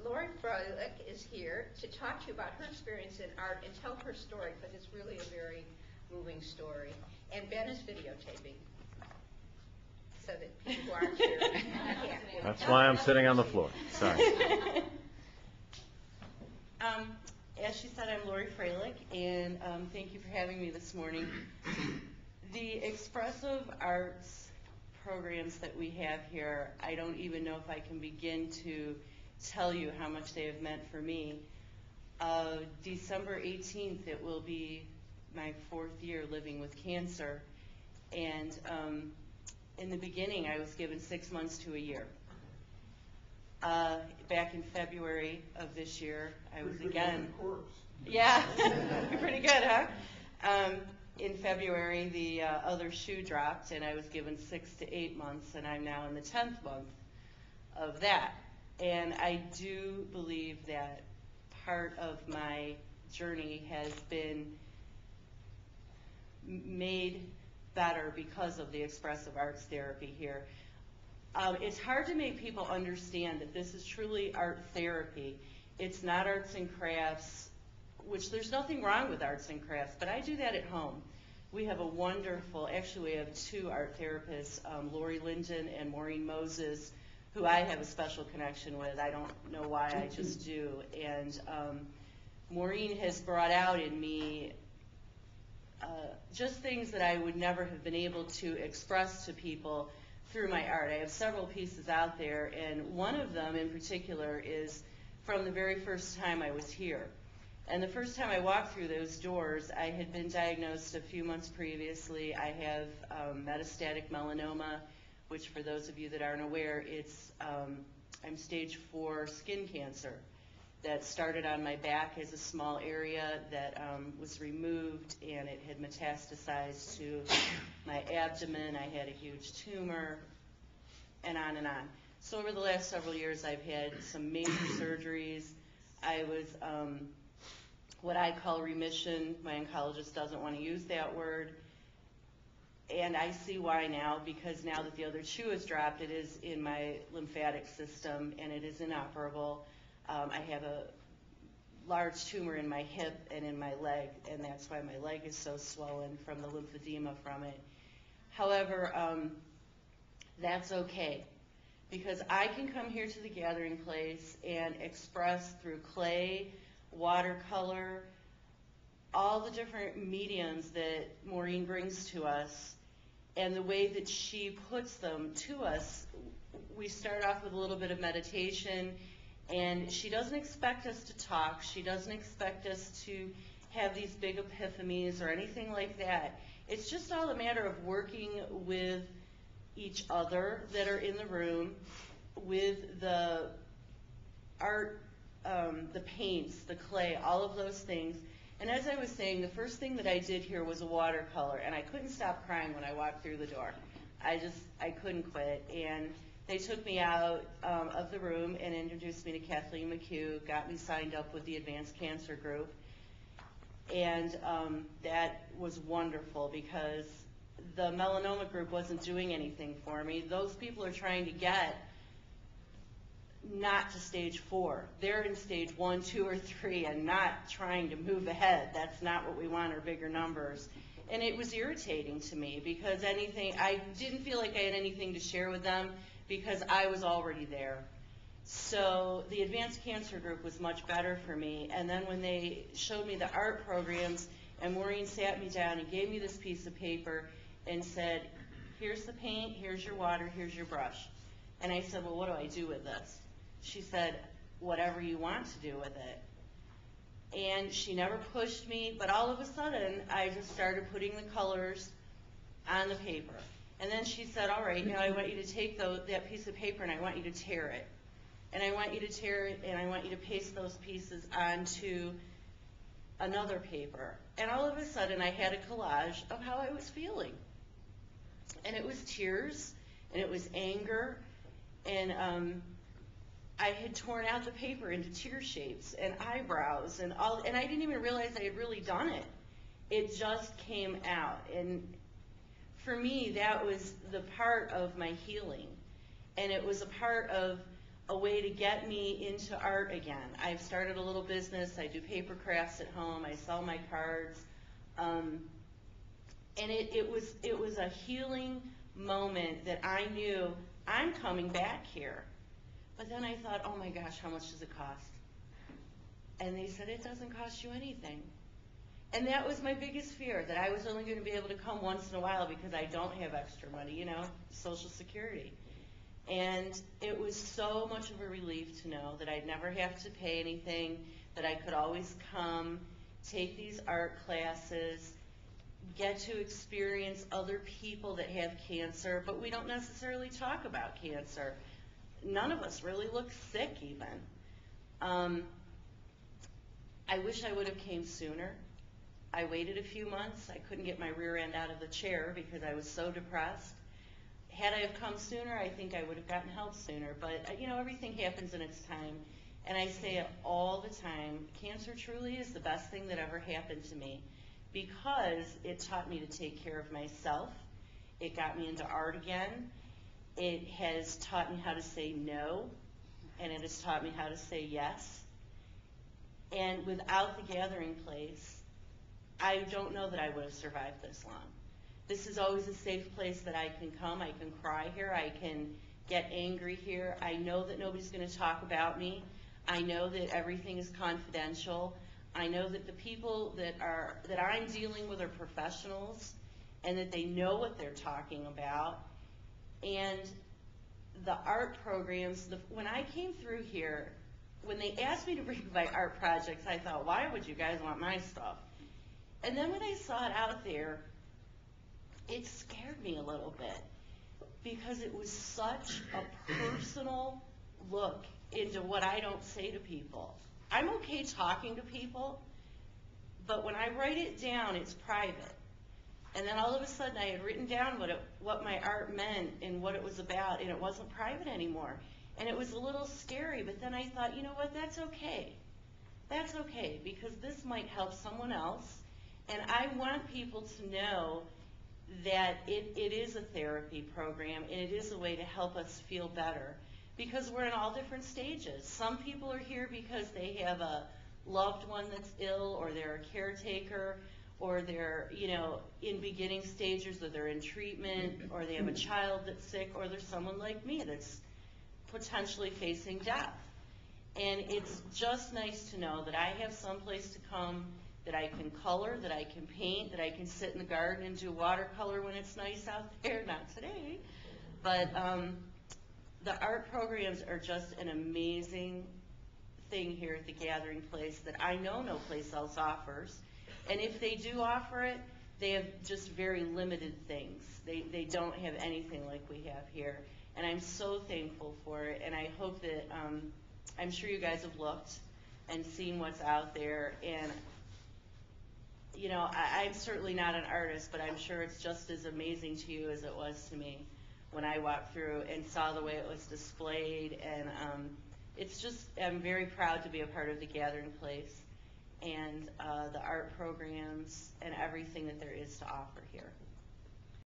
Lorie Froelich is here to talk to you about her experience in art and tell her story, because it's really a very moving story. And Ben is videotaping, so that people who aren't here can't. That's why I'm sitting on the floor. Sorry. As she said, I'm Lorie Froelich, and thank you for having me this morning. The expressive arts programs that we have here, I don't even know if I can begin to tell you how much they have meant for me. December 18th, it will be my 4th year living with cancer, and in the beginning I was given 6 months to a year. Back in February of this year, I was again. Yeah, pretty good, huh? In February, the other shoe dropped, and I was given 6 to 8 months, and I'm now in the 10th month of that. And I do believe that part of my journey has been made better because of the expressive arts therapy here. It's hard to make people understand that this is truly art therapy. It's not arts and crafts, which there's nothing wrong with arts and crafts, but I do that at home. We have a wonderful, actually we have 2 art therapists, Lorie Linden and Maureen Moses, who I have a special connection with. I don't know why, I just do. And Maureen has brought out in me just things that I would never have been able to express to people through my art. I have several pieces out there, and one of them in particular is from the very first time I was here. And the first time I walked through those doors, I had been diagnosed a few months previously. I have metastatic melanoma, which for those of you that aren't aware, it's I'm stage 4 skin cancer that started on my back as a small area that was removed, and it had metastasized to my abdomen. I had a huge tumor, and on and on. So over the last several years, I've had some major surgeries. I was what I call remission. My oncologist doesn't want to use that word. And I see why now, because now that the other shoe has dropped, it is in my lymphatic system and it is inoperable. I have a large tumor in my hip and in my leg, and that's why my leg is so swollen from the lymphedema from it. However, that's okay, because I can come here to the gathering place and express through clay, watercolor, all the different mediums that Maureen brings to us, and the way that she puts them to us. We start off with a little bit of meditation, and she doesn't expect us to talk. She doesn't expect us to have these big epiphanies or anything like that. It's just all a matter of working with each other that are in the room, with the art, the paints, the clay, all of those things. And as I was saying, the first thing that I did here was a watercolor, and I couldn't stop crying when I walked through the door. I couldn't quit. And they took me out of the room and introduced me to Kathleen McHugh, got me signed up with the Advanced Cancer Group. And that was wonderful, because the melanoma group wasn't doing anything for me. Those people are trying to get not to stage 4. They're in stage 1, 2, or 3 and not trying to move ahead. That's not what we want, are bigger numbers. And it was irritating to me, because I didn't feel like I had anything to share with them, because I was already there. So the Advanced Cancer Group was much better for me. And then when they showed me the art programs, and Maureen sat me down and gave me this piece of paper and said, here's the paint, here's your water, here's your brush. And I said, well, what do I do with this? She said, whatever you want to do with it. And she never pushed me, but all of a sudden, I just started putting the colors on the paper. And then she said, all right, now I want you to take that piece of paper and I want you to tear it. And I want you to tear it, and I want you to paste those pieces onto another paper. And all of a sudden, I had a collage of how I was feeling. And it was tears, and it was anger, and I had torn out the paper into tear shapes and eyebrows and all, and I didn't even realize I had really done it. It just came out. And for me, that was the part of my healing. And it was a part of a way to get me into art again. I've started a little business. I do paper crafts at home. I sell my cards. And it was a healing moment that I knew I'm coming back here. But then I thought, oh my gosh, how much does it cost? And they said, it doesn't cost you anything. And that was my biggest fear, that I was only going to be able to come once in a while because I don't have extra money, you know, Social Security. And it was so much of a relief to know that I'd never have to pay anything, that I could always come, take these art classes, get to experience other people that have cancer, but we don't necessarily talk about cancer. None of us really look sick even. I wish I would have came sooner. I waited a few months. I couldn't get my rear end out of the chair because I was so depressed. Had I have come sooner, I think I would have gotten help sooner. But, you know, everything happens in its time. And I say it all the time, cancer truly is the best thing that ever happened to me because it taught me to take care of myself. It got me into art again. It has taught me how to say no, and it has taught me how to say yes. And without the gathering place, I don't know that I would have survived this long. This is always a safe place that I can come. I can cry here. I can get angry here. I know that nobody's going to talk about me. I know that everything is confidential. I know that the people that I'm dealing with are professionals and that they know what they're talking about. And the art programs, when I came through here, when they asked me to bring my art projects, I thought, why would you guys want my stuff? And then when I saw it out there, it scared me a little bit because it was such a personal look into what I don't say to people. I'm okay talking to people, but when I write it down, it's private. And then all of a sudden I had written down what my art meant and what it was about, and it wasn't private anymore. And it was a little scary, but then I thought, you know what, that's okay. That's okay, because this might help someone else. And I want people to know that it is a therapy program, and it is a way to help us feel better. Because we're in all different stages. Some people are here because they have a loved one that's ill, or they're a caretaker, or they're, you know, in beginning stages, or they're in treatment, or they have a child that's sick, or there's someone like me that's potentially facing death. And it's just nice to know that I have some place to come, that I can color, that I can paint, that I can sit in the garden and do watercolor when it's nice out there. Not today. But the art programs are just an amazing thing here at the Gathering Place that I know no place else offers. And if they do offer it, they have just very limited things. They don't have anything like we have here. And I'm so thankful for it, and I hope that, I'm sure you guys have looked and seen what's out there, and, you know, I'm certainly not an artist, but I'm sure it's just as amazing to you as it was to me when I walked through and saw the way it was displayed, and it's just, I'm very proud to be a part of the Gathering Place and the art programs and everything that there is to offer here.